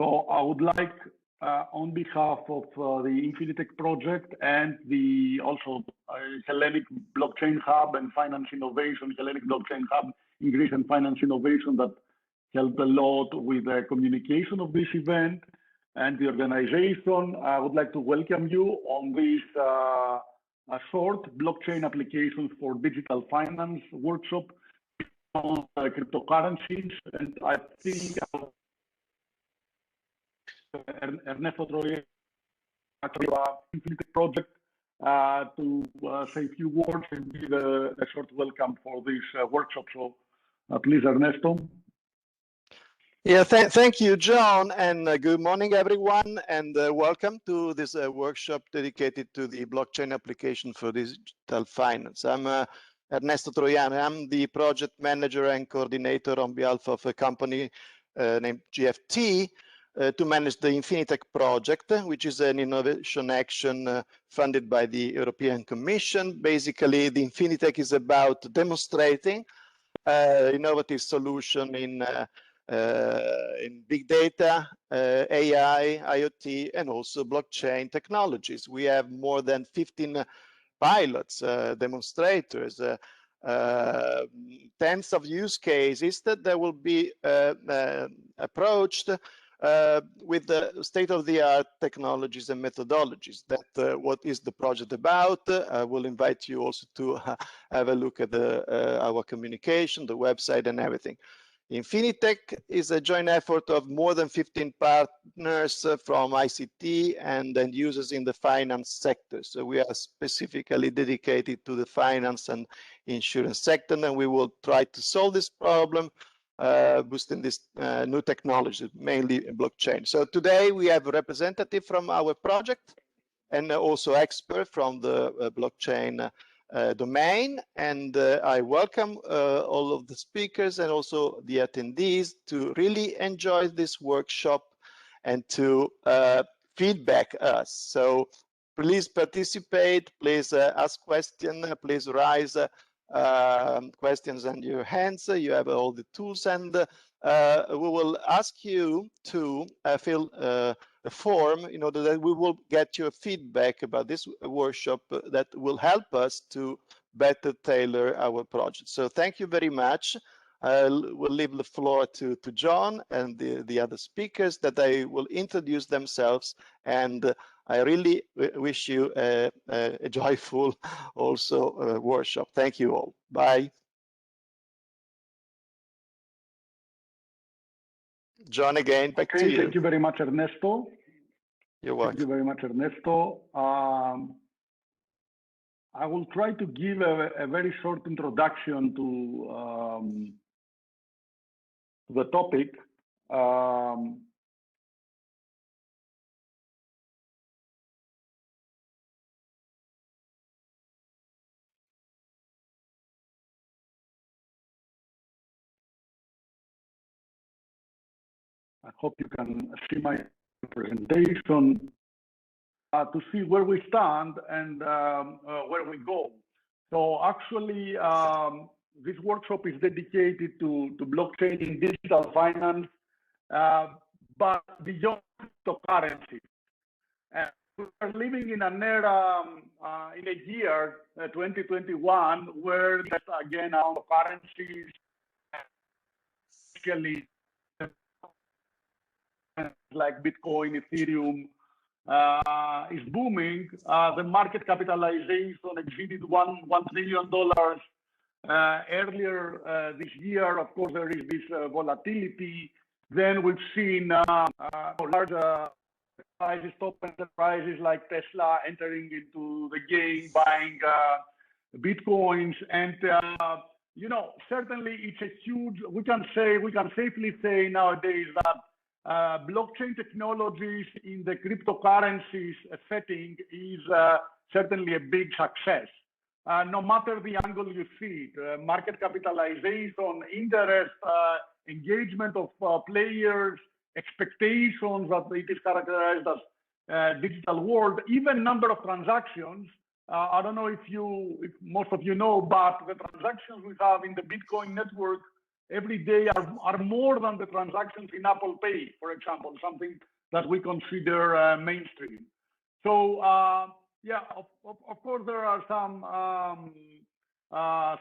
So I would like, on behalf of the INFINITECH project and the also Hellenic Blockchain Hub and Finance Innovation, Hellenic Blockchain Hub in Greece and Finance Innovation that helped a lot with the communication of this event and the organization, I would like to welcome you on this a short blockchain applications for digital finance workshop on cryptocurrencies. And I think Ernesto Troya, INFINITECH project, to say a few words and give a short welcome for this workshop. So please, Ernesto. Yeah, thank you, John, and good morning, everyone, and welcome to this workshop dedicated to the blockchain application for digital finance. I'm Ernesto Troiano. I'm the project manager and coordinator on behalf of a company named GFT to manage the INFINITECH project, which is an innovation action funded by the European Commission. Basically, the INFINITECH is about demonstrating innovative solution in big data, AI, IoT, and also blockchain technologies. We have more than 15 pilots, demonstrators, tens of use cases that will be approached with the state-of-the-art technologies and methodologies. That what is the project about. I will invite you also to have a look at our communication, the website, and everything. INFINITECH is a joint effort of more than 15 partners from ICT and end users in the finance sector. So we are specifically dedicated to the finance and insurance sector, and we will try to solve this problem, boosting this new technology, mainly blockchain. So today we have a representative from our project and also expert from the blockchain domain, and I welcome all of the speakers and also the attendees to really enjoy this workshop and to feedback us. So please participate, please ask questions, please raise questions and your hands. You have all the tools, and we will ask you to fill a form in order that we will get your feedback about this workshop that will help us to better tailor our project. So thank you very much. We'll leave the floor to John and the other speakers that they will introduce themselves, and I really wish you a joyful also workshop. Thank you all. Bye. John, again, back to you. Thank you very much, Ernesto. You're welcome. Thank you very much, Ernesto. I will try to give a very short introduction to the topic. I hope you can see my presentation to see where we stand and where we go. So actually, this workshop is dedicated to blockchain in digital finance, but beyond cryptocurrency. We are living in an era, in a year, 2021, where there's again cryptocurrencies, especially like Bitcoin, Ethereum, is booming. The market capitalization exceeded $1 trillion earlier this year. Of course, there is this volatility. Then we've seen large enterprises, top enterprises like Tesla entering into the game, buying Bitcoins, and you know, certainly it's a huge. We can safely say nowadays that blockchain technologies in the cryptocurrencies setting is certainly a big success. No matter the angle you see it, market capitalization, interest, engagement of players, expectations that it is characterized as digital world, even number of transactions. I don't know if most of you know, but the transactions we have in the Bitcoin network every day are more than the transactions in Apple Pay, for example, something that we consider mainstream. So yeah, of course, there are some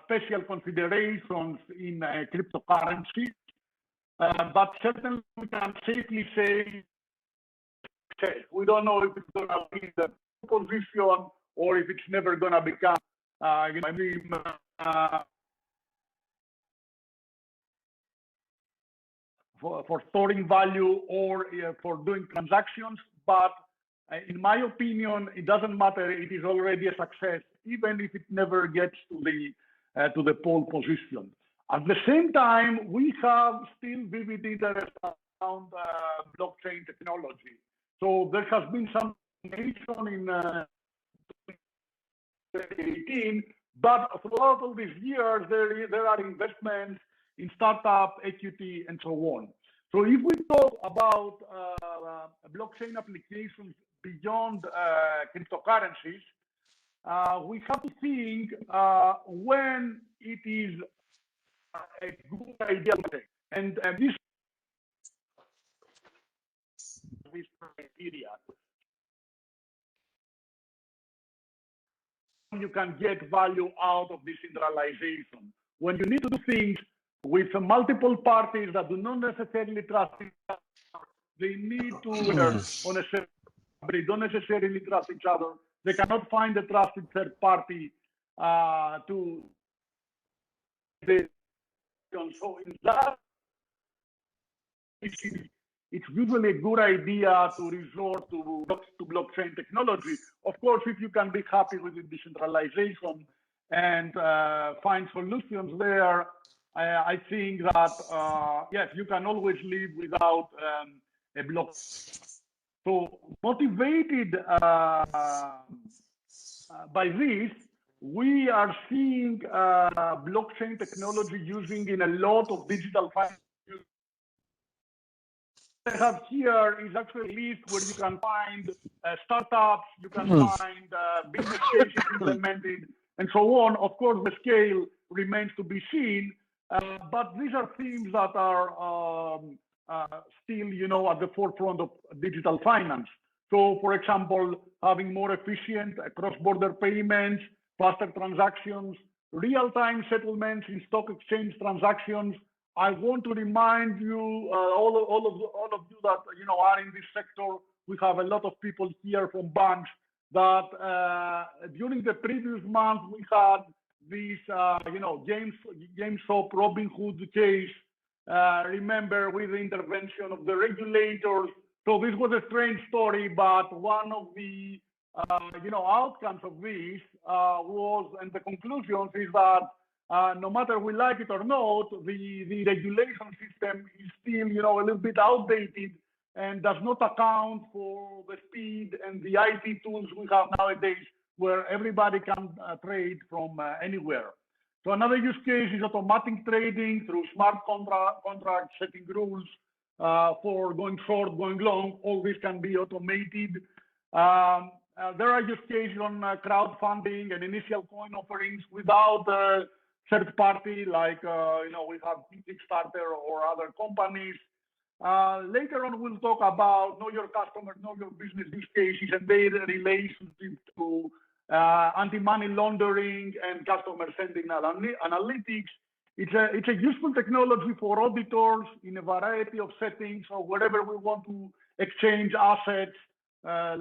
special considerations in cryptocurrency, but certainly we can safely say we don't know if it's going to be the position or if it's never going to become, for storing value or for doing transactions. But in my opinion, it doesn't matter. It is already a success, even if it never gets to the pole position. At the same time, we have still vivid interest around blockchain technology. So there has been some nation in 2018, but throughout all these years, there are investments in startup, equity, and so on. So if we talk about blockchain applications beyond cryptocurrencies, we have to think when it is a good idea. And this criteria. You can get value out of decentralization. When you need to do things with multiple parties that do not necessarily trust each other, they need to on a certain, they don't necessarily trust each other. They cannot find a trusted third party to. So in that, it's usually a good idea to resort to blockchain technology. Of course, if you can be happy with the decentralization and find solutions there, I think that, yes, you can always live without a block. So motivated by this, we are seeing blockchain technology using in a lot of digital finance. I have here is actually a list where you can find startups, you can find business cases implemented, and so on. Of course, the scale remains to be seen, but these are themes that are still, at the forefront of digital finance. So, for example, having more efficient cross-border payments, faster transactions, real-time settlements in stock exchange transactions. I want to remind you, all of you that are in this sector, we have a lot of people here from banks that during the previous month we had this, GameStop Robinhood case. Remember, with the intervention of the regulators. So this was a strange story, but one of the outcomes of this was, and the conclusions is that. No matter we like it or not, the regulation system is still, a little bit outdated and does not account for the speed and the IT tools we have nowadays, where everybody can trade from anywhere. So another use case is automatic trading through smart contracts, setting rules for going short, going long. All this can be automated. There are use cases on crowdfunding and initial coin offerings without third party, like we have Kickstarter or other companies. Later on, we'll talk about know your customer, know your business use cases and their relationship to anti-money laundering and customer-centric analytics. It's a useful technology for auditors in a variety of settings, or wherever we want to exchange assets,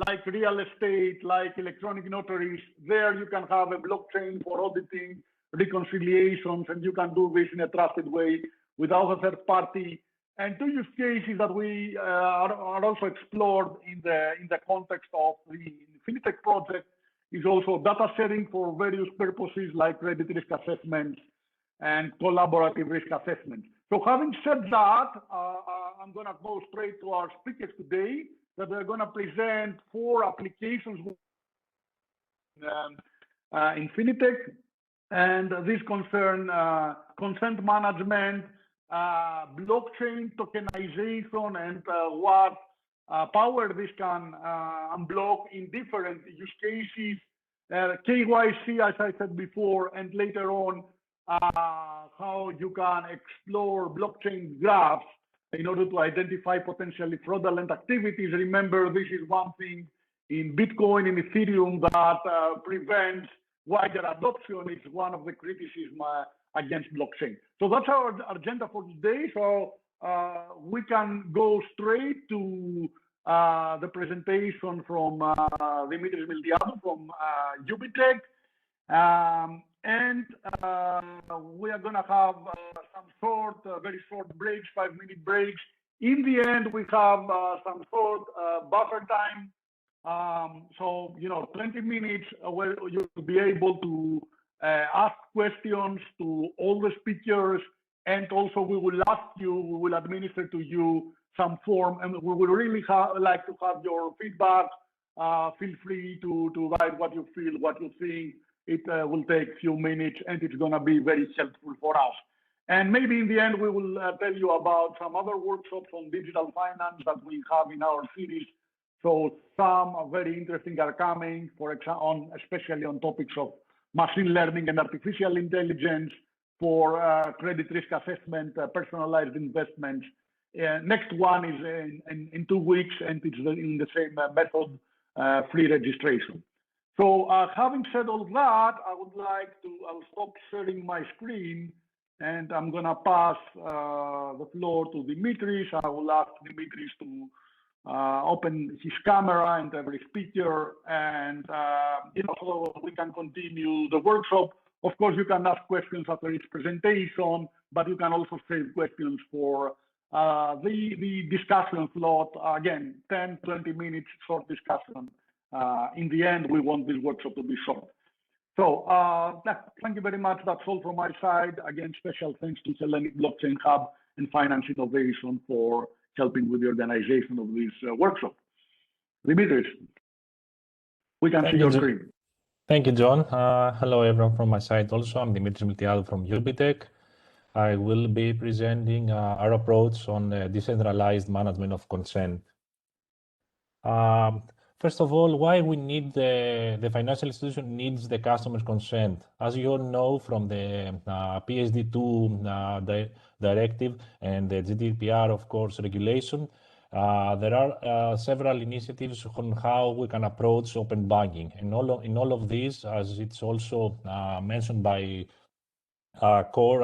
like real estate, like electronic notaries. There you can have a blockchain for auditing, reconciliations, and you can do this in a trusted way without a third party. And two use cases that we are also explored in the context of the INFINITECH project is also data sharing for various purposes like credit risk assessment and collaborative risk assessment. So having said that, I'm going to go straight to our speakers today, that they're going to present 4 applications in INFINITECH. And these concern consent management, blockchain tokenization, and what power this can unblock in different use cases, KYC, as I said before, and later on, how you can explore blockchain graphs in order to identify potentially fraudulent activities. Remember, this is one thing in Bitcoin and Ethereum that prevents wider adoption. It's one of the criticisms against blockchain. So that's our agenda for today. So we can go straight to the presentation from Dimitris Miltiadou from UBTech. And we are going to have some very short breaks, 5-minute breaks. In the end, we have some short buffer time. So, 20 minutes where you'll be able to ask questions to all the speakers. And also we will administer to you some form, and we will really like to have your feedback. Feel free to write what you feel, what you think. It will take a few minutes, and it's going to be very helpful for us. And maybe in the end, we will tell you about some other workshops on digital finance that we have in our series. So some are very interesting are coming, for example, especially on topics of machine learning and artificial intelligence for credit risk assessment, personalized investments. Next one is in 2 weeks, and it's in the same method, free registration. So having said all that, I'll stop sharing my screen, and I'm going to pass the floor to Dimitris. I will ask Dimitris to open his camera and every speaker, and so we can continue the workshop. Of course, you can ask questions after each presentation, but you can also save questions for the discussion slot. Again, 10-20 minutes short discussion. In the end, we want this workshop to be short. So thank you very much. That's all from my side. Again, special thanks to Hellenic Blockchain Hub and Finance Innovation for helping with the organization of this workshop. Dimitris, we can see your screen. Thank you, John. Hello, everyone from my side also. I'm Dimitris Miltiadou from UBTech. I will be presenting our approach on decentralized management of consent. First of all, why we need the financial institution needs the customer's consent. As you all know from the PSD2 directive and the GDPR, of course, regulation, there are several initiatives on how we can approach open banking. In all of these, as it's also mentioned by core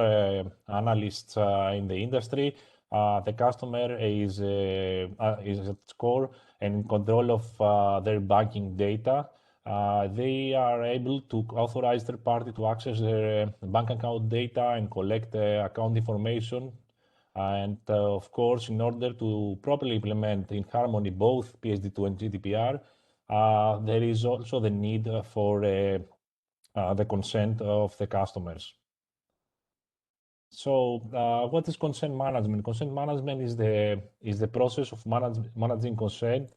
analysts in the industry, the customer is at its core and in control of their banking data. They are able to authorize third party to access their bank account data and collect account information. And of course, in order to properly implement in harmony both PSD2 and GDPR, there is also the need for the consent of the customers. So what is consent management? Consent management is the process of managing consent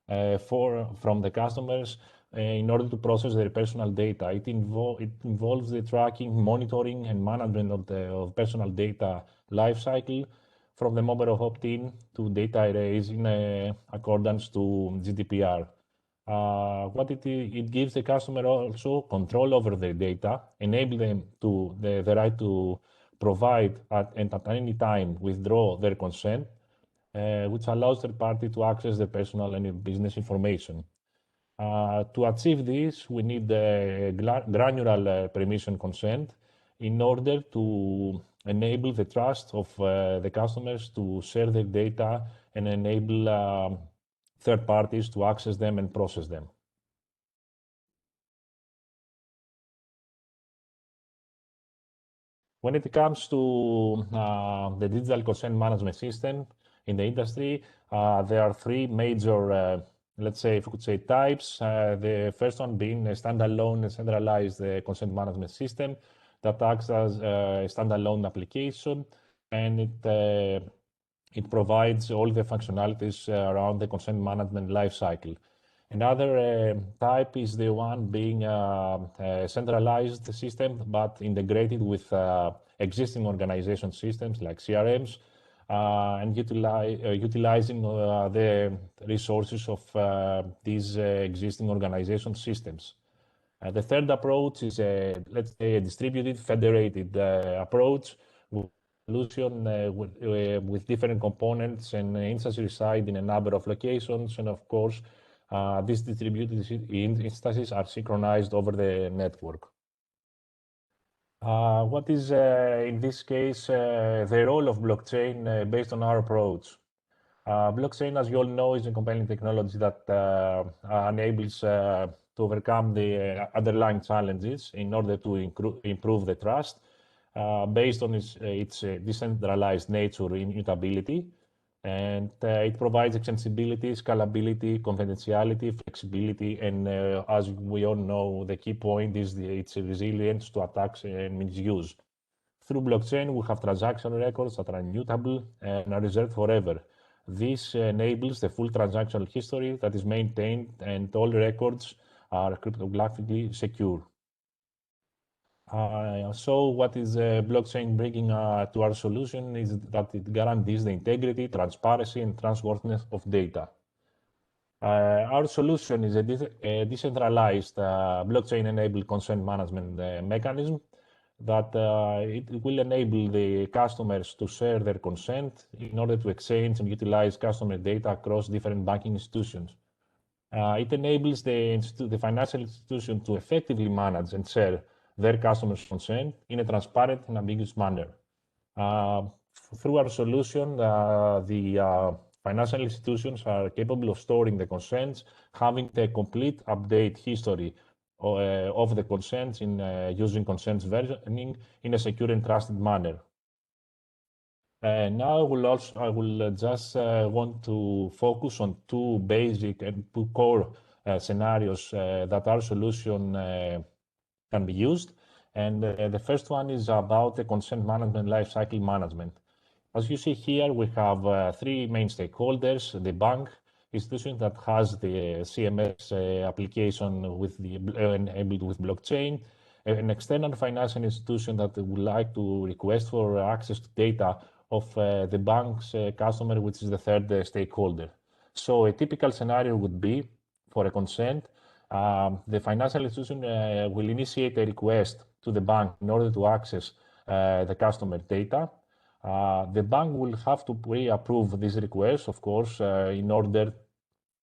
from the customers in order to process their personal data. It involves the tracking, monitoring, and management of personal data lifecycle from the moment of opt-in to data erase in accordance to GDPR. It gives the customer also control over their data, enable them to the right to provide and at any time withdraw their consent, which allows third party to access their personal and business information. To achieve this, we need the granular permission consent in order to enable the trust of the customers to share their data and enable third parties to access them and process them. When it comes to the digital consent management system in the industry, there are three major, let's say, if we could say, types. The first one being a standalone and centralized consent management system that acts as a standalone application, and it provides all the functionalities around the consent management lifecycle. Another type is the one being a centralized system, but integrated with existing organization systems like CRMs and utilizing the resources of these existing organization systems. The third approach is let's say a distributed federated approach with solution with different components and instances reside in a number of locations, and of course these distributed instances are synchronized over the network. What is, in this case, the role of blockchain based on our approach? Blockchain, as you all know, is a compelling technology that enables to overcome the underlying challenges in order to improve the trust based on its decentralized nature, immutability, and it provides extensibility, scalability, confidentiality, flexibility, and as we all know, the key point is its resilience to attacks and misuse. Through blockchain, we have transaction records that are immutable and are reserved forever. This enables the full transactional history that is maintained, and all records are cryptographically secure. So what is blockchain bringing to our solution is that it guarantees the integrity, transparency, and trustworthiness of data. Our solution is a decentralized blockchain-enabled consent management mechanism that it will enable the customers to share their consent in order to exchange and utilize customer data across different banking institutions. It enables the financial institution to effectively manage and share their customers' consent in a transparent and ambiguous manner. Through our solution, the financial institutions are capable of storing the consents, having the complete update history of the consents in using consents versioning in a secure and trusted manner. Now I will just want to focus on two basic and two core scenarios that our solution can be used. And the first one is about the consent management lifecycle management. As you see here, we have three main stakeholders: the bank institution that has the CMS application with enabled with blockchain, an external financial institution that would like to request for access to data of the bank's customer, which is the third stakeholder. So a typical scenario would be for a consent, the financial institution will initiate a request to the bank in order to access the customer data. The bank will have to pre-approve this request, of course, in order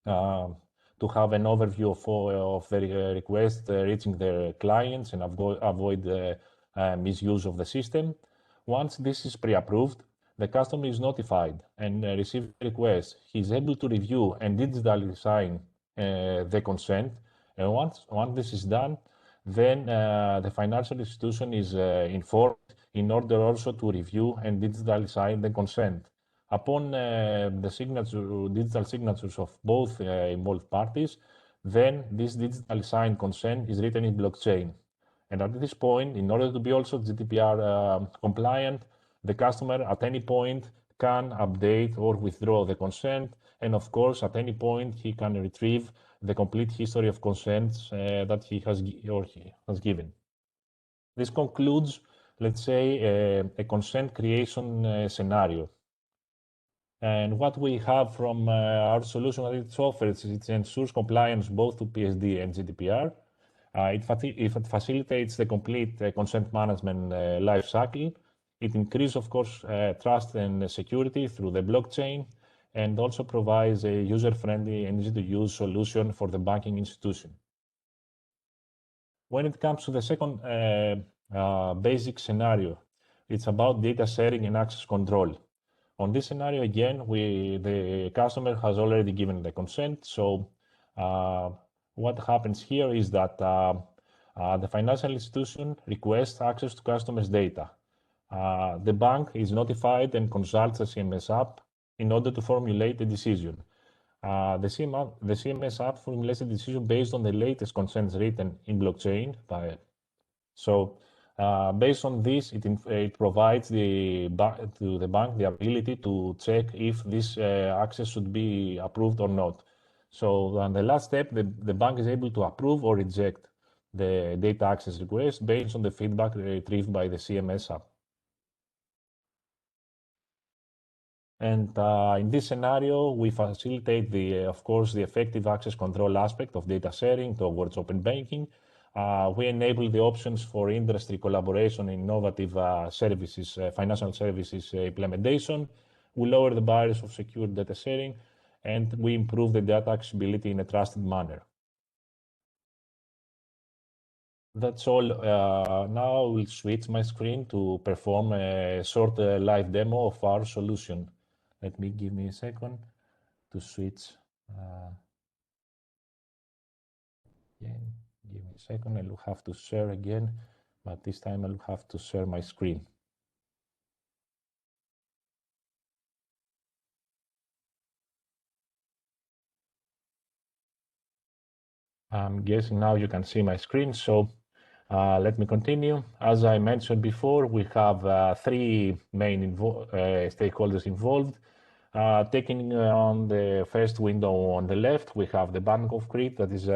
to have an overview of the request reaching their clients and avoid misuse of the system. Once this is pre-approved, the customer is notified and receives the request. He is able to review and digitally sign the consent. And once this is done, then the financial institution is informed in order also to review and digitally sign the consent. Upon the digital signatures of both involved parties, then this digitally signed consent is written in blockchain. And at this point, in order to be also GDPR compliant, the customer at any point can update or withdraw the consent. And of course, at any point, he can retrieve the complete history of consents that he has given. This concludes, let's say, a consent creation scenario. And what we have from our solution that it offers, it ensures compliance both to PSD and GDPR. It facilitates the complete consent management life cycle. It increases, of course, trust and security through the blockchain, and also provides a user-friendly and easy-to-use solution for the banking institution. When it comes to the second basic scenario, it's about data sharing and access control. On this scenario, again, the customer has already given the consent. So what happens here is that the financial institution requests access to customers' data. The bank is notified and consults the CMS app in order to formulate a decision. The CMS app formulates a decision based on the latest consents written in blockchain. So based on this, it provides to the bank the ability to check if this access should be approved or not. So on the last step, the bank is able to approve or reject the data access request based on the feedback retrieved by the CMS app. And in this scenario, we facilitate of course, the effective access control aspect of data sharing towards open banking. We enable the options for industry collaboration in innovative services, financial services implementation. We lower the barriers of secure data sharing, and we improve the data accessibility in a trusted manner. That's all. Now I will switch my screen to perform a short live demo of our solution. Give me a second to switch. Again, give me a second. I will have to share again, but this time I will have to share my screen. I'm guessing now you can see my screen. So let me continue. As I mentioned before, we have three main stakeholders involved. Taking on the first window on the left, we have the Bank of Crete, that is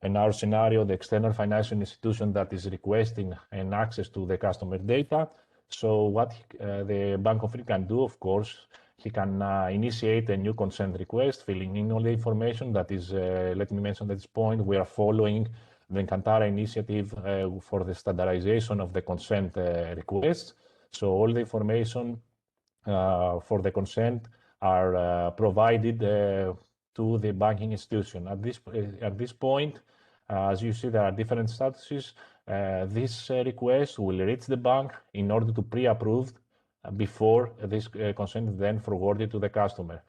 in our scenario, the external financial institution that is requesting an access to the customer data. So what the Bank of Crete can do, of course, he can initiate a new consent request, filling in all the information. That is, let me mention at this point, we are following the Encantara initiative for the standardization of the consent requests. So all the information for the consent are provided to the banking institution. At this point, as you see, there are different statuses. This request will reach the bank in order to pre-approve before this consent is then forwarded to the customer.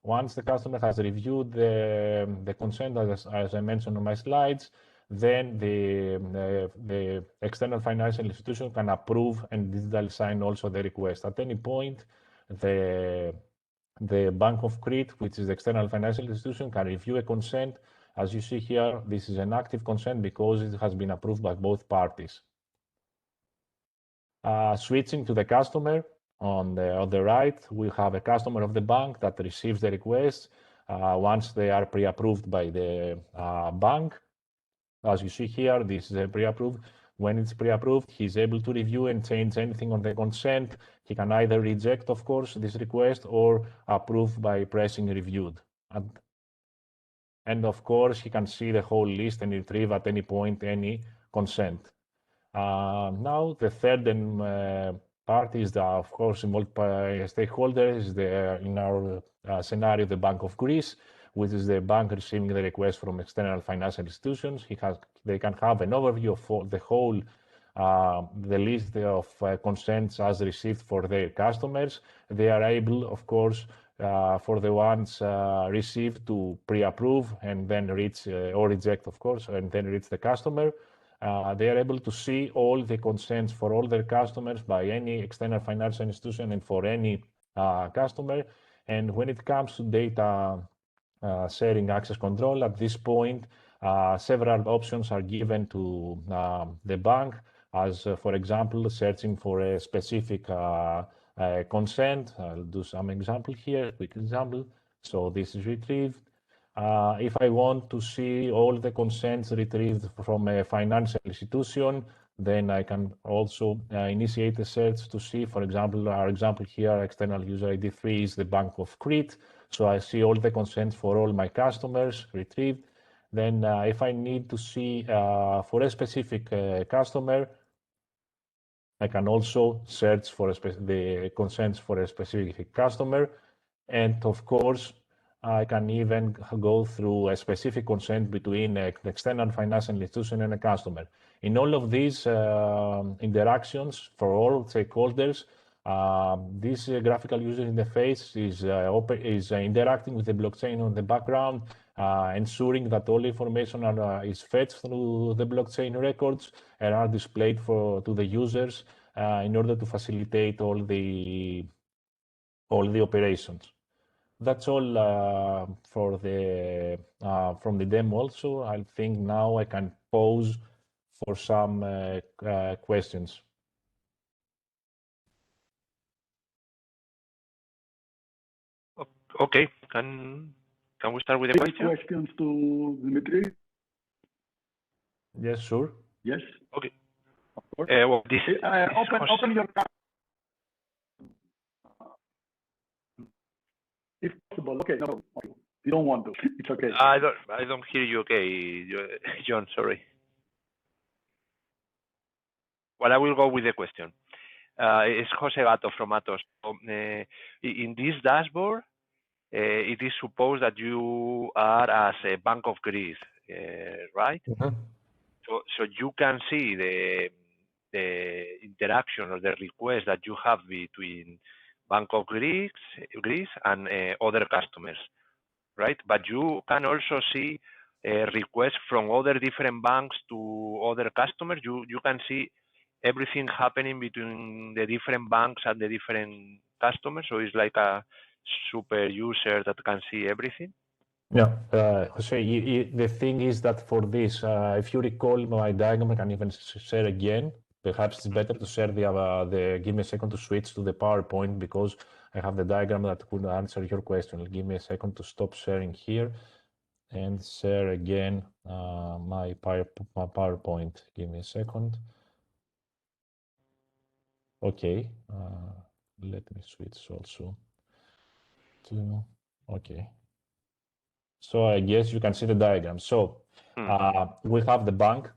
Once the customer has reviewed the consent, as I mentioned on my slides, then the external financial institution can approve and digitally sign also the request. At any point, the Bank of Crete, which is the external financial institution, can review a consent. As you see here, this is an active consent because it has been approved by both parties. Switching to the customer, on the right, we have a customer of the bank that receives the request once they are pre-approved by the bank. As you see here, this is a pre-approved. When it's pre-approved, he's able to review and change anything on the consent. He can either reject, of course, this request or approve by pressing reviewed. And of course, he can see the whole list and retrieve at any point any consent. Now, the third part is the, of course, involved stakeholders. In our scenario, the Bank of Greece, which is the bank receiving the request from external financial institutions. They can have an overview of the whole, the list of consents as received for their customers. They are able, of course, for the ones received to pre-approve and then reach or reject, of course, and then reach the customer. They are able to see all the consents for all their customers by any external financial institution and for any customer. And when it comes to data sharing access control, at this point, several options are given to the bank, as for example, searching for a specific consent. I'll do some example here, quick example. So this is retrieved. If I want to see all the consents retrieved from a financial institution, then I can also initiate a search to see, for example, our example here, external user ID 3 is the Bank of Crete. So I see all the consents for all my customers retrieved. Then if I need to see for a specific customer, I can also search for the consents for a specific customer. And of course, I can even go through a specific consent between an external financial institution and a customer. In all of these interactions for all stakeholders, this graphical user interface is interacting with the blockchain on the background, ensuring that all information is fed through the blockchain records and are displayed to the users in order to facilitate all the operations. That's all from the demo. Also, I think now I can pause for some questions. Okay, can we start with the Any question? questions to Dimitri? Yes, sure. Yes. Okay. Of course. Well, this Open your camera. If possible. Okay, no, you don't want to. It's okay. I don't hear you. Okay, John. Sorry. Well, I will go with the question. It's Jose Gato from Atos. In this dashboard, it is supposed that you are as a Bank of Greece, right? So you can see the interaction or the request that you have between Bank of Greece and other customers, right? But you can also see requests from other different banks to other customers. You can see everything happening between the different banks and the different customers. So it's like a super user that can see everything. Yeah, Jose, the thing is that for this, if you recall my diagram, I can even share again. Perhaps it's better to share give me a second to switch to the PowerPoint because I have the diagram that could answer your question. Give me a second to stop sharing here and share again my PowerPoint. Give me a second. Okay, let me switch also to, okay. So I guess you can see the diagram. So we have the bank,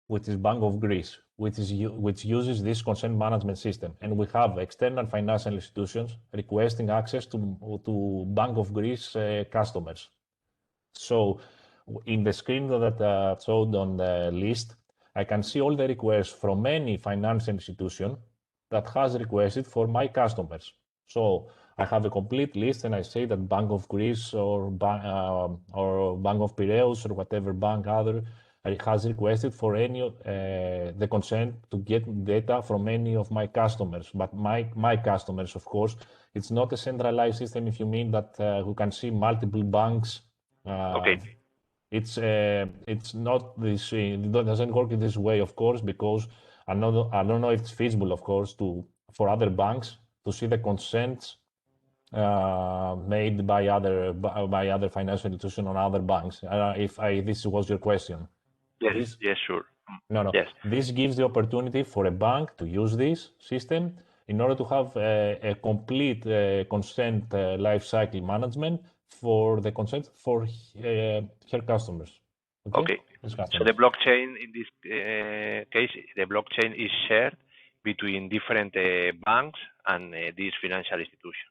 which is Bank of Greece, which uses this consent management system. And we have external financial institutions requesting access to Bank of Greece customers. So in the screen that showed on the list, I can see all the requests from any financial institution that has requested for my customers. So I have a complete list and I say that Bank of Greece or Bank of Piraeus or whatever bank other has requested for any the consent to get data from any of my customers. But my customers, of course, it's not a centralized system if you mean that we can see multiple banks. Okay. It's not this. It doesn't work in this way, of course, because I don't know if it's feasible, of course, for other banks to see the consents made by other financial institutions on other banks. If this was your question. Yes. Yes. Sure. No. Yes. This gives the opportunity for a bank to use this system in order to have a complete consent lifecycle management for the consent for her customers. Okay. So the blockchain in this case, the blockchain is shared between different banks and this financial institution.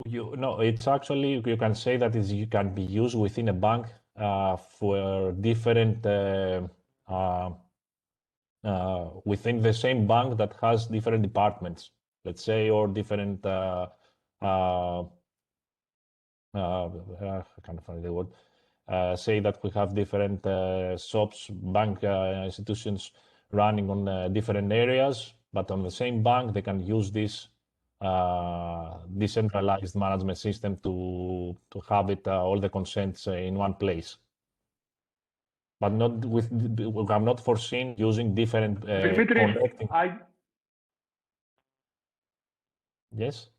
It's actually, you can say that it can be used within a bank for different within the same bank that has different departments, let's say, or different I can't find the word. Say that we have different shops, bank institutions running on different areas, but on the same bank, they can use this decentralized management system to have it all the consents in one place. But not I'm not foreseen using different connecting. Yes,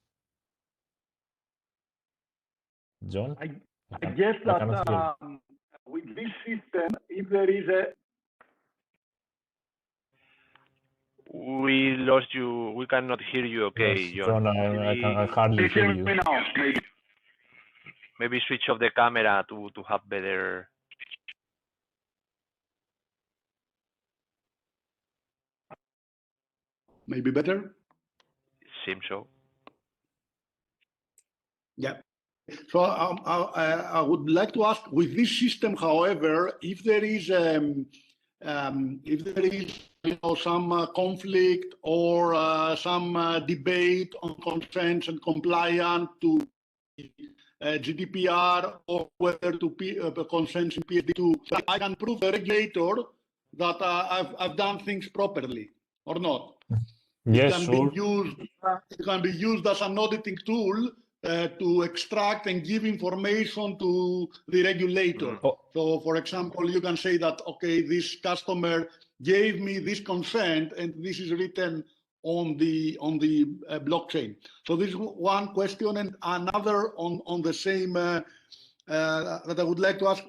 John. I guess that with this system, if there is We lost you. We cannot hear you. Okay, yes, John, I hardly hear you. Maybe switch off the camera to have better. Maybe better. Seems so. Yeah. So I would like to ask, with this system, however, if there is some conflict or some debate on consents and compliance to GDPR or whether to consents in PSD2, I can prove the regulator that I've done things properly or not. Yes, it can be used as an auditing tool to extract and give information to the regulator. So, for example, you can say that, okay, this customer gave me this consent, and this is written on the blockchain. So this is one question, and another on the same that I would like to ask.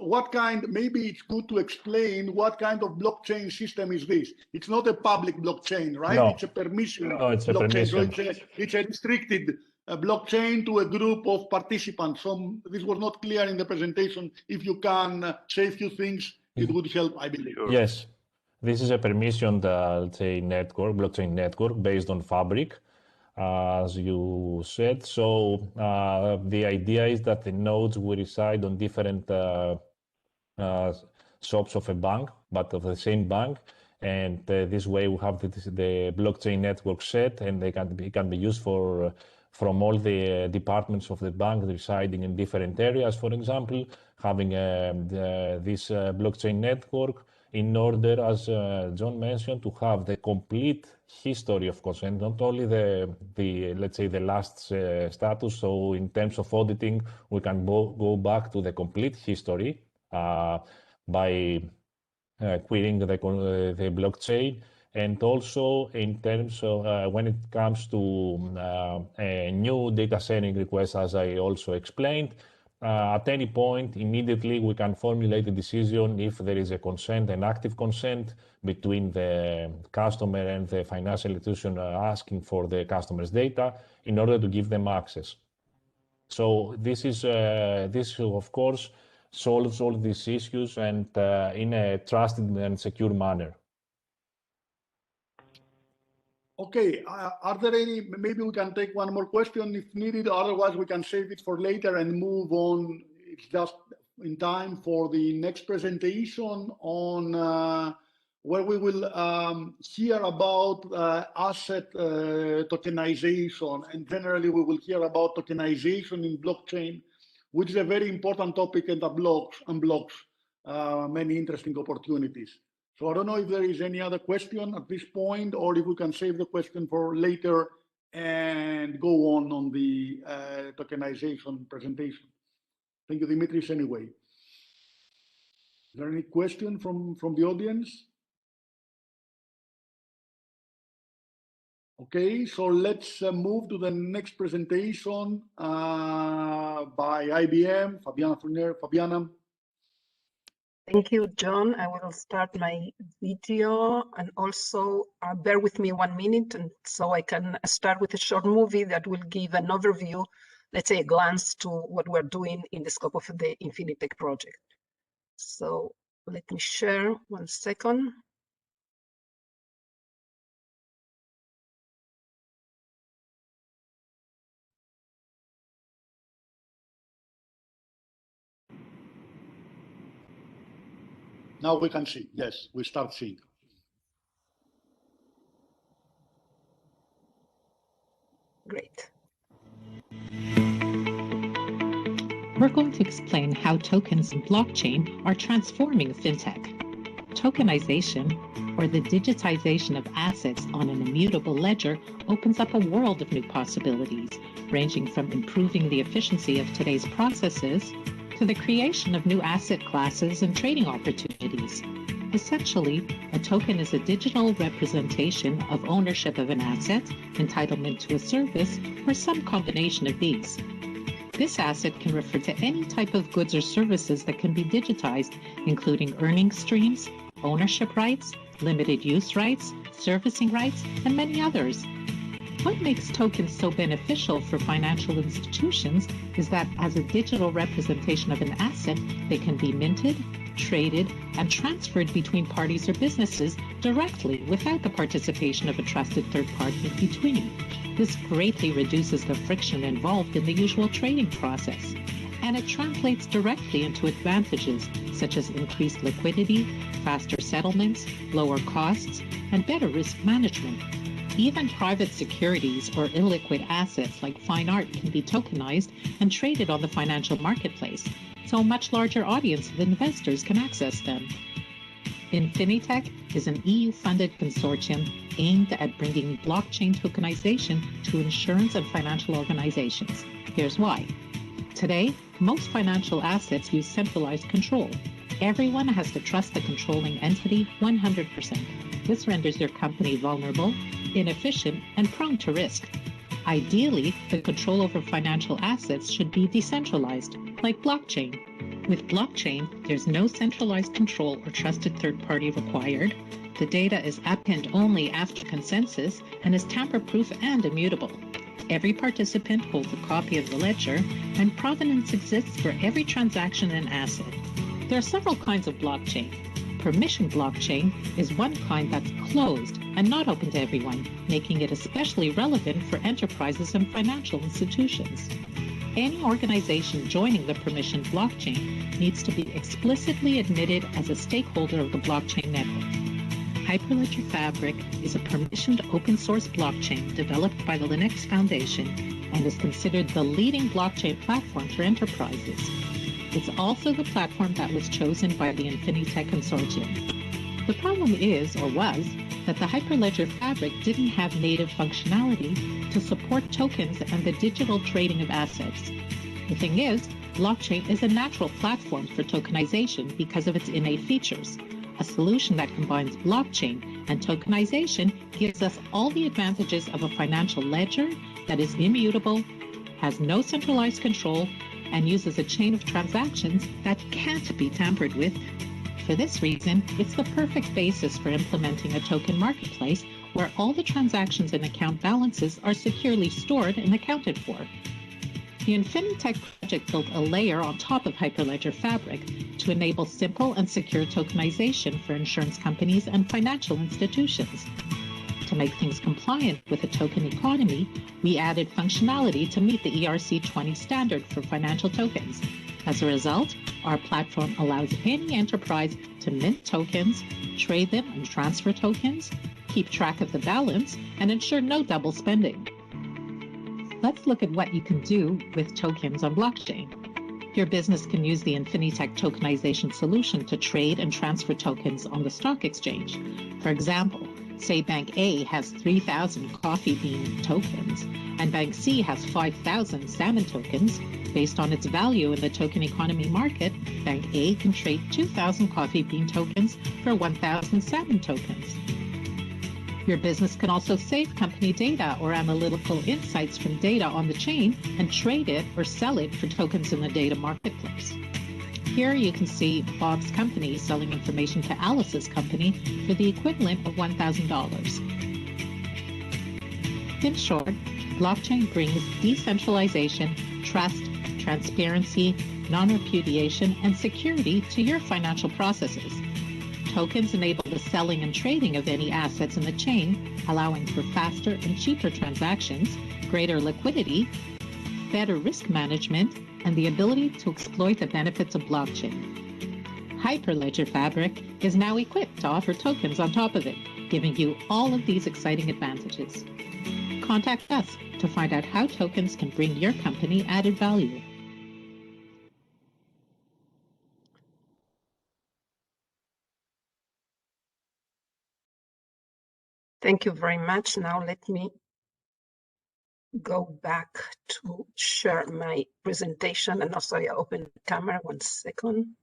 Maybe it's good to explain what kind of blockchain system is this. It's not a public blockchain, right? No. It's a permission it's a blockchain. permission. So it's a restricted blockchain to a group of participants. So this was not clear in the presentation. If you can say a few things, it would help, I believe. Yes. This is a permissioned, let's say, network, blockchain network based on Fabric, as you said. So the idea is that the nodes will reside on different shops of a bank, but of the same bank. And this way we have the blockchain network set, and it can be used for from all the departments of the bank residing in different areas. For example, having this blockchain network in order, as John mentioned, to have the complete history of consent, not only the let's say the last status. So in terms of auditing, we can go back to the complete history by querying the blockchain. And also in terms of when it comes to a new data sharing request, as I also explained, at any point, immediately we can formulate a decision if there is a consent, an active consent between the customer and the financial institution asking for the customer's data in order to give them access. So this is this of course solves all these issues and in a trusted and secure manner. Okay, are there any, maybe we can take one more question if needed, otherwise we can save it for later and move on. It's just in time for the next presentation on where we will hear about asset tokenization, and generally we will hear about tokenization in blockchain, which is a very important topic and unblocks many interesting opportunities. So I don't know if there is any other question at this point, or if we can save the question for later and go on the tokenization presentation. Thank you, Dimitris, anyway. Is there any question from the audience? Okay, so let's move to the next presentation by IBM, Fabiana Fournier. Fabiana. Thank you, John. I will start my video, and also bear with me 1 minute, and so I can start with a short movie that will give an overview, let's say a glance to what we're doing in the scope of the INFINITECH project. So let me share 1 second. Now we can see, yes, we start seeing. Great. We're going to explain how tokens and blockchain are transforming fintech. Tokenization, or the digitization of assets on an immutable ledger, opens up a world of new possibilities, ranging from improving the efficiency of today's processes to the creation of new asset classes and trading opportunities. Essentially, a token is a digital representation of ownership of an asset, entitlement to a service, or some combination of these. This asset can refer to any type of goods or services that can be digitized, including earning streams, ownership rights, limited use rights, servicing rights, and many others. What makes tokens so beneficial for financial institutions is that as a digital representation of an asset, they can be minted, traded, and transferred between parties or businesses directly without the participation of a trusted third party in between. This greatly reduces the friction involved in the usual trading process, and it translates directly into advantages such as increased liquidity, faster settlements, lower costs, and better risk management. Even private securities or illiquid assets like fine art can be tokenized and traded on the financial marketplace, so a much larger audience of investors can access them. INFINITECH is an EU-funded consortium aimed at bringing blockchain tokenization to insurance and financial organizations. Here's why. Today, most financial assets use centralized control. Everyone has to trust the controlling entity 100%. This renders your company vulnerable, inefficient, and prone to risk. Ideally, the control over financial assets should be decentralized, like blockchain. With blockchain, there's no centralized control or trusted third party required. The data is append only after consensus and is tamper-proof and immutable. Every participant holds a copy of the ledger, and provenance exists for every transaction and asset. There are several kinds of blockchain. permission blockchain is one kind that's closed and not open to everyone, making it especially relevant for enterprises and financial institutions. Any organization joining the permission blockchain needs to be explicitly admitted as a stakeholder of the blockchain network. Hyperledger Fabric is a permissioned open source blockchain developed by the Linux Foundation and is considered the leading blockchain platform for enterprises. It's also the platform that was chosen by the INFINITECH consortium. The problem is, or was, that the Hyperledger Fabric didn't have native functionality to support tokens and the digital trading of assets. The thing is, blockchain is a natural platform for tokenization because of its innate features. A solution that combines blockchain and tokenization gives us all the advantages of a financial ledger that is immutable, has no centralized control, and uses a chain of transactions that can't be tampered with. For this reason, it's the perfect basis for implementing a token marketplace where all the transactions and account balances are securely stored and accounted for. The INFINITECH project built a layer on top of Hyperledger Fabric to enable simple and secure tokenization for insurance companies and financial institutions. To make things compliant with a token economy, we added functionality to meet the ERC20 standard for financial tokens. As a result, our platform allows any enterprise to mint tokens, trade them and transfer tokens, keep track of the balance, and ensure no double spending. Let's look at what you can do with tokens on blockchain. Your business can use the INFINITECH tokenization solution to trade and transfer tokens on the stock exchange. For example, say Bank A has 3,000 coffee bean tokens, and Bank C has 5,000 salmon tokens. Based on its value in the token economy market, Bank A can trade 2,000 coffee bean tokens for 1,000 salmon tokens. Your business can also save company data or analytical insights from data on the chain and trade it or sell it for tokens in the data marketplace. Here you can see Bob's company selling information to Alice's company for the equivalent of $1,000. In short, blockchain brings decentralization, trust, transparency, non-repudiation, and security to your financial processes. Tokens enable the selling and trading of any assets in the chain, allowing for faster and cheaper transactions, greater liquidity, better risk management, and the ability to exploit the benefits of blockchain. Hyperledger Fabric is now equipped to offer tokens on top of it, giving you all of these exciting advantages. Contact us to find out how tokens can bring your company added value. Thank you very much. Now let me go back to share my presentation, and also I open the camera. 1 second.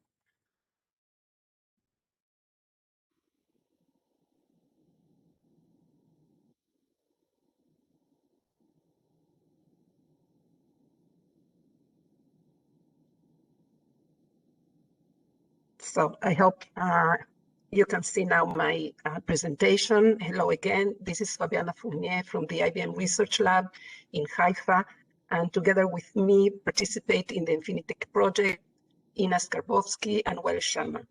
So I hope you can see now my presentation. Hello again. This is Fabiana Fournier from the IBM Research Lab in Haifa. And together with me participate in the INFINITECH project, Ina Skarbowski and Wael Sharma.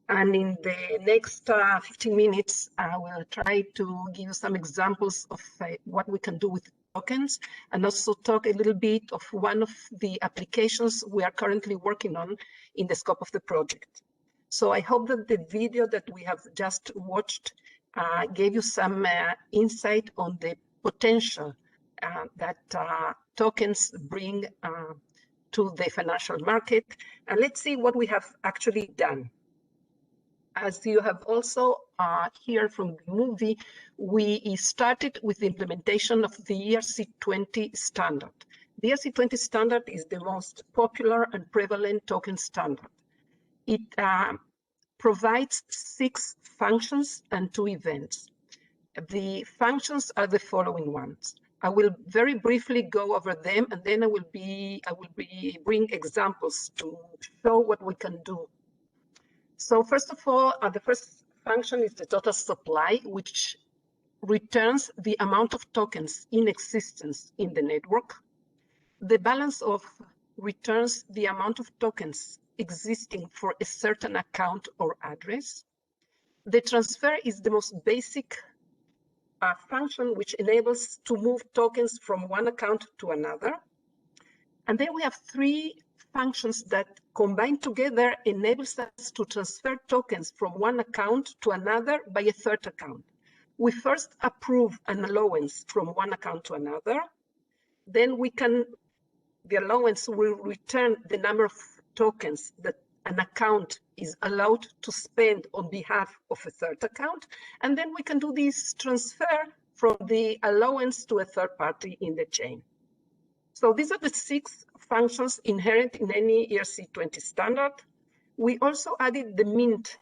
And in the next 15 minutes, I will try to give you some examples of what we can do with tokens, and also talk a little bit of one of the applications we are currently working on in the scope of the project. So I hope that the video that we have just watched gave you some insight on the potential that tokens bring to the financial market. And let's see what we have actually done. As you have also heard from the movie, we started with the implementation of the ERC20 standard. The ERC20 standard is the most popular and prevalent token standard. It provides 6 functions and 2 events. The functions are the following ones. I will very briefly go over them, and then I will bring examples to show what we can do. So first of all, the first function is the total supply, which returns the amount of tokens in existence in the network. The balance of returns the amount of tokens existing for a certain account or address. the transfer is the most basic function which enables to move tokens from one account to another. And then we have three functions that combined together enables us to transfer tokens from one account to another by a third account. We first approve an allowance from one account to another. Then the allowance will return the number of tokens that an account is allowed to spend on behalf of a third account. And then we can do this transfer from the allowance to a third party in the chain. So these are the 6 functions inherent in any ERC20 standard. We also added the mint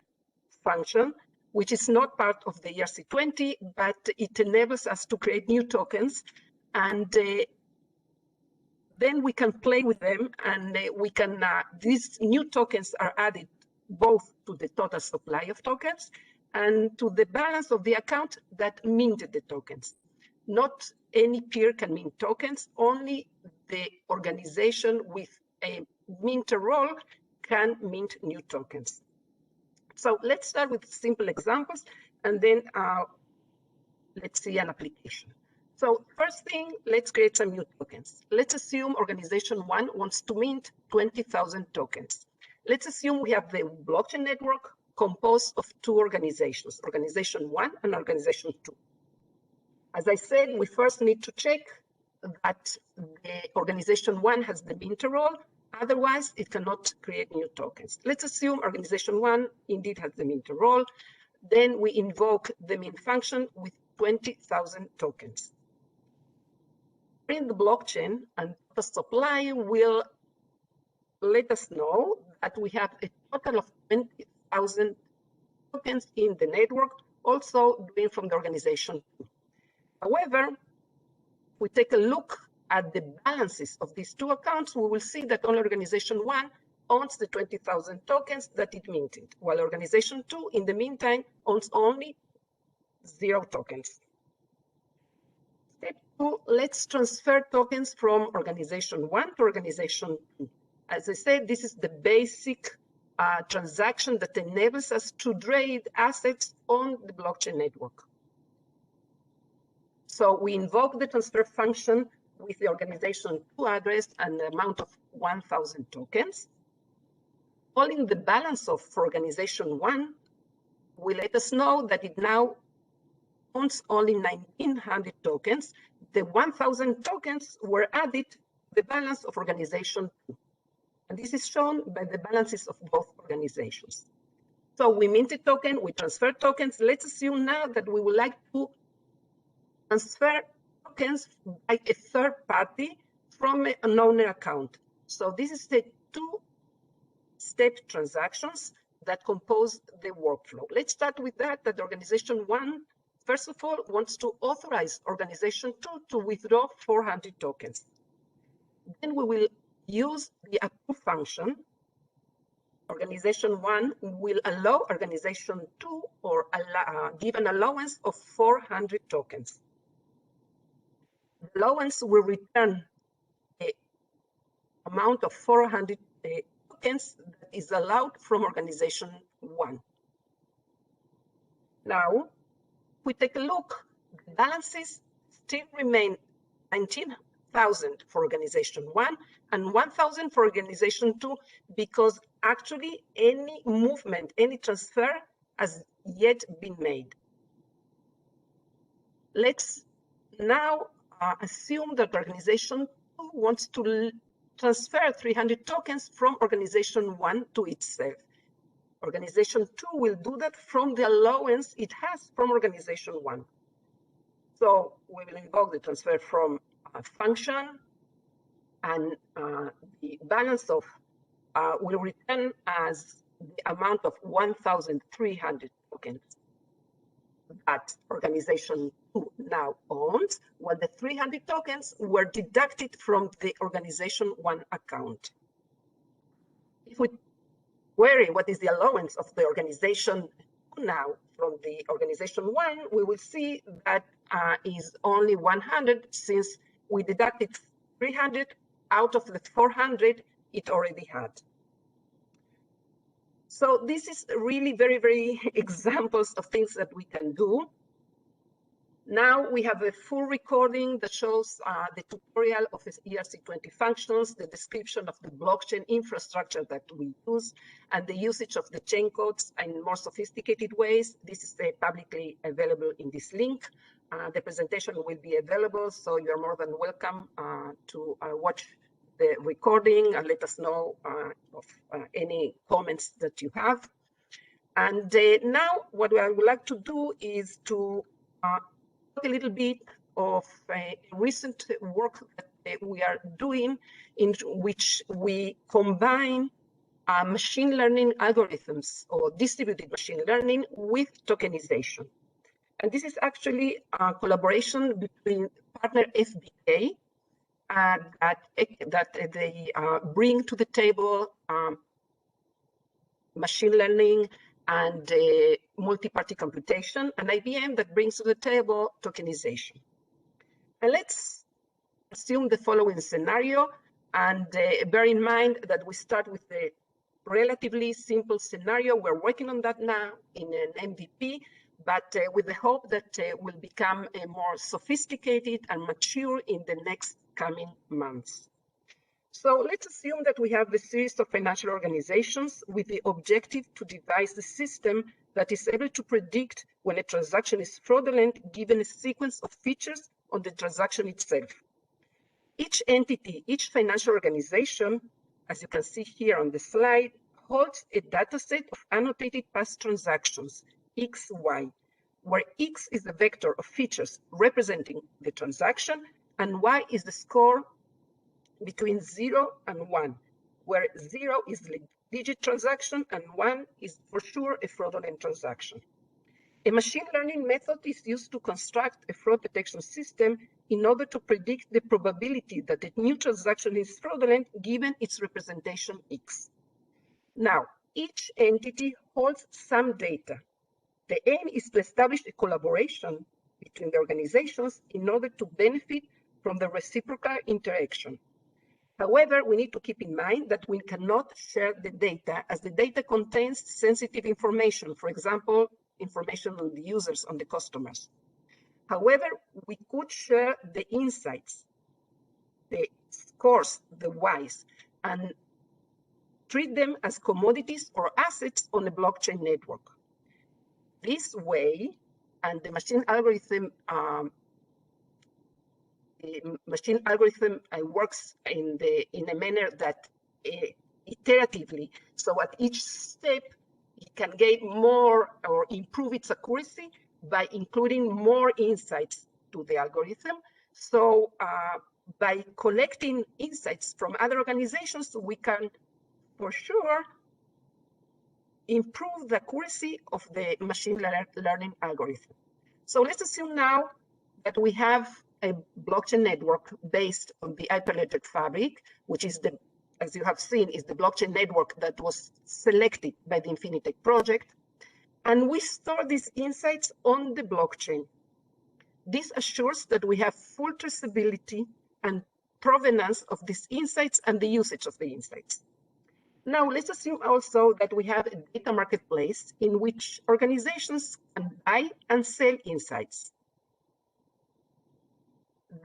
function, which is not part of the ERC20, but it enables us to create new tokens. And then we can play with them, and these new tokens are added both to the total supply of tokens and to the balance of the account that minted the tokens. Not any peer can mint tokens, only the organization with a minter role can mint new tokens. So let's start with simple examples, and then let's see an application. So first thing, let's create some new tokens. Let's assume organization 1 wants to mint 20,000 tokens. Let's assume we have the blockchain network composed of 2 organizations, organization 1 and organization 2. As I said, we first need to check that the organization 1 has the minter role, otherwise it cannot create new tokens. Let's assume organization 1 indeed has the minter role. Then we invoke the mint function with 20,000 tokens. In the blockchain, and the supply will let us know that we have a total of 20,000 tokens in the network, also doing from the organization. However, if we take a look at the balances of these 2 accounts, we will see that only organization 1 owns the 20,000 tokens that it minted, while organization 2, in the meantime, owns only 0 tokens. Step 2, let's transfer tokens from organization 1 to organization 2. As I said, this is the basic transaction that enables us to trade assets on the blockchain network. So we invoke the transfer function with the organization 2 address and the amount of 1,000 tokens. Calling the balance of for organization 1 will let us know that it now owns only 1,900 tokens. The 1,000 tokens were added to the balance of organization 2. And this is shown by the balances of both organizations. So we minted token, we transfer tokens. Let's assume now that we would like to transfer tokens by a third party from an owner account. So this is the 2-step transactions that compose the workflow. Let's start with that organization 1, first of all, wants to authorize organization 2 to withdraw 400 tokens. Then we will use the approve function. Organization 1 will allow organization 2 or give an allowance of 400 tokens. The allowance will return the amount of 400 tokens that is allowed from organization 1. Now, if we take a look, the balances still remain 19,000 for organization 1 and 1,000 for organization 2, because actually any movement, any transfer has yet been made. Let's now assume that organization 2 wants to transfer 300 tokens from organization 1 to itself. Organization 2 will do that from the allowance it has from organization 1. So we will invoke the transfer from a function, and the balance of will return as the amount of 1,300 tokens that organization 2 now owns, while the 300 tokens were deducted from the organization 1 account. If we query what is the allowance of the organization 2 now from the organization 1, we will see that is only 100, since we deducted 300 out of the 400 it already had. So this is really very examples of things that we can do. Now we have a full recording that shows the tutorial of ERC20 functions, the description of the blockchain infrastructure that we use, and the usage of the chain codes in more sophisticated ways. This is publicly available in this link. The presentation will be available, so you're more than welcome to watch the recording and let us know of any comments that you have. And now what I would like to do is to talk a little bit of recent work that we are doing, in which we combine machine learning algorithms or distributed machine learning with tokenization. And this is actually a collaboration between partner FBK that they bring to the table machine learning and multi-party computation, and IBM that brings to the table tokenization. And let's assume the following scenario, and bear in mind that we start with a relatively simple scenario. We're working on that now in an MVP, but with the hope that will become more sophisticated and mature in the next coming months. So let's assume that we have a series of financial organizations with the objective to devise the system that is able to predict when a transaction is fraudulent, given a sequence of features on the transaction itself. Each entity, each financial organization, as you can see here on the slide, holds a data set of annotated past transactions, X, Y, where X is the vector of features representing the transaction, and Y is the score between 0 and 1, where 0 is the digit transaction and 1 is for sure a fraudulent transaction. A machine learning method is used to construct a fraud detection system in order to predict the probability that a new transaction is fraudulent given its representation X. Now, each entity holds some data. The aim is to establish a collaboration between the organizations in order to benefit from the reciprocal interaction. However, we need to keep in mind that we cannot share the data, as the data contains sensitive information, for example, information on the users, on the customers. However, we could share the insights, the scores, the Ys, and treat them as commodities or assets on a blockchain network. This way, and the machine algorithm works in a manner that iteratively, so at each step it can gain more or improve its accuracy by including more insights to the algorithm. So by collecting insights from other organizations, we can for sure improve the accuracy of the machine learning algorithm. So let's assume now that we have a blockchain network based on the Hyperledger Fabric, which is the, as you have seen, is the blockchain network that was selected by the INFINITECH project. And we store these insights on the blockchain. This assures that we have full traceability and provenance of these insights and the usage of the insights. Now, let's assume also that we have a data marketplace in which organizations can buy and sell insights.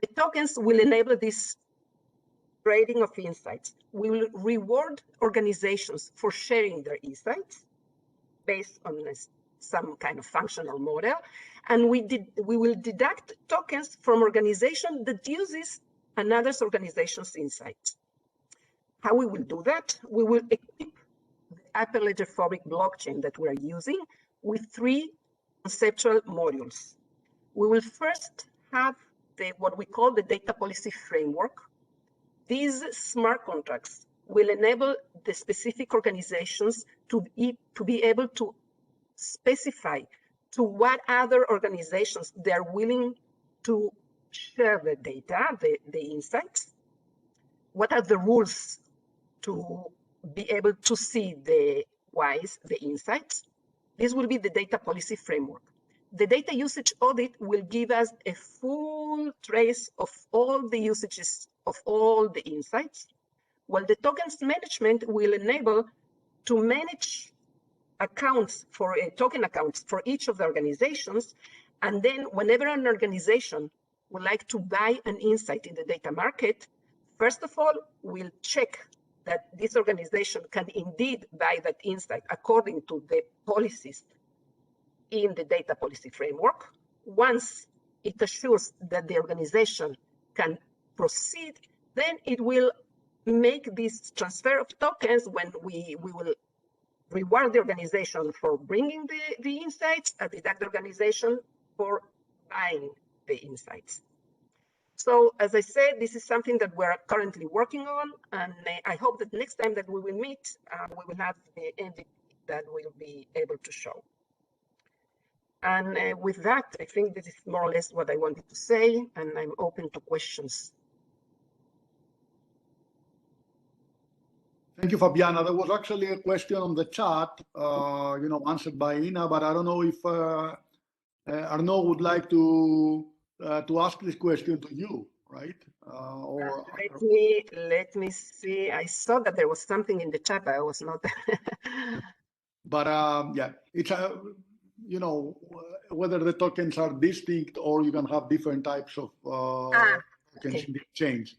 The tokens will enable this trading of insights. We will reward organizations for sharing their insights based on some kind of functional model, and we will deduct tokens from organization that uses another organization's insights. How we will do that? We will equip the Hyperledger Fabric blockchain that we are using with 3 conceptual modules. We will first have what we call the data policy framework. These smart contracts will enable the specific organizations to be able to specify to what other organizations they are willing to share the data, the insights. What are the rules to be able to see the Ys, the insights? This will be the data policy framework. The data usage audit will give us a full trace of all the usages of all the insights, while the tokens management will enable to manage accounts for token accounts for each of the organizations. And then whenever an organization would like to buy an insight in the data market, first of all, we'll check that this organization can indeed buy that insight according to the policies in the data policy framework. Once it assures that the organization can proceed, then it will make this transfer of tokens when we will reward the organization for bringing the insights and deduct the organization for buying the insights. So as I said, this is something that we're currently working on, and I hope that next time that we will meet, we will have the MVP that we'll be able to show. And with that, I think this is more or less what I wanted to say, and I'm open to questions. Thank you, Fabiana. There was actually a question on the chat, answered by Ina, but I don't know if Arnaud would like to ask this question to you, right? Let me see. I saw that there was something in the chat, but I was not. But yeah, it's whether the tokens are distinct or you can have different types of tokens in the exchange.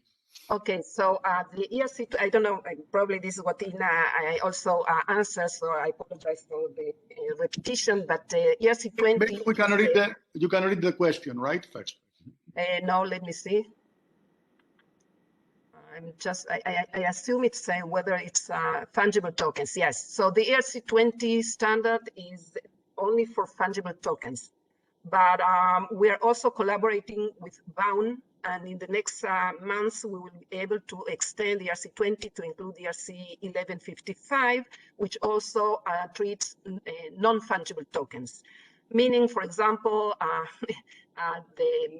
Okay, so the ERC, I don't know, probably this is what Ina I also answered, so I apologize for the repetition, but ERC20. Maybe you can read the question, right, first? No, let me see. I'm just, I assume it's whether it's fungible tokens, yes. So the ERC20 standard is only for fungible tokens, but we're also collaborating with BOUN, and in the next months, we will be able to extend the ERC20 to include the ERC1155, which also treats non-fungible tokens. Meaning, for example,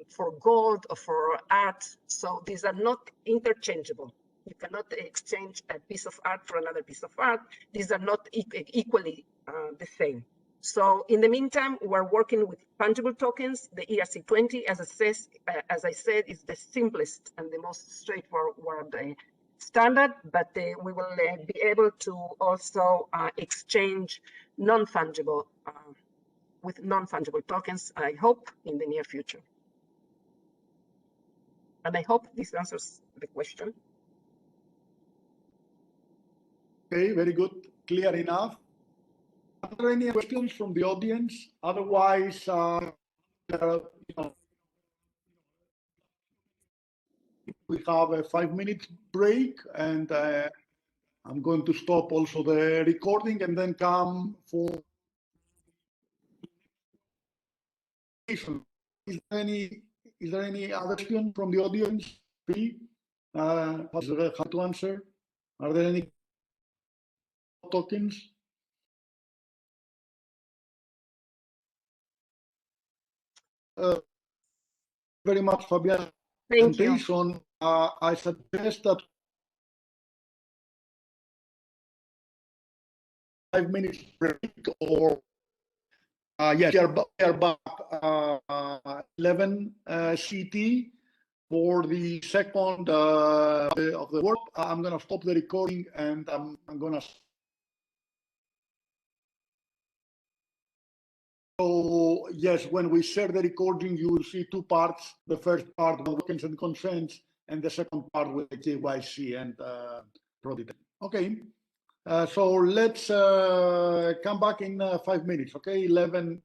for gold or for art, so these are not interchangeable. You cannot exchange a piece of art for another piece of art. These are not equally the same. So in the meantime, we're working with fungible tokens. The ERC20, as I said, is the simplest and the most straightforward standard, but we will be able to also exchange non-fungible with non-fungible tokens, I hope, in the near future. And I hope this answers the question. Okay, very good. Clear enough. Are there any questions from the audience? Otherwise, we have a 5-minute break, and I'm going to stop also the recording and then come for. Is there any other question from the audience? How to answer? Are there any tokens? Very much, Fabian. Thank you. I suggest that 5 minutes break, or yes, we are back 11 CT for the second of the work. I'm going to stop the recording, and I'm going to. So yes, when we share the recording, you will see two parts. The first part with tokens and consents, and the second part with KYC and product. Okay. So let's come back in 5 minutes. Okay, 11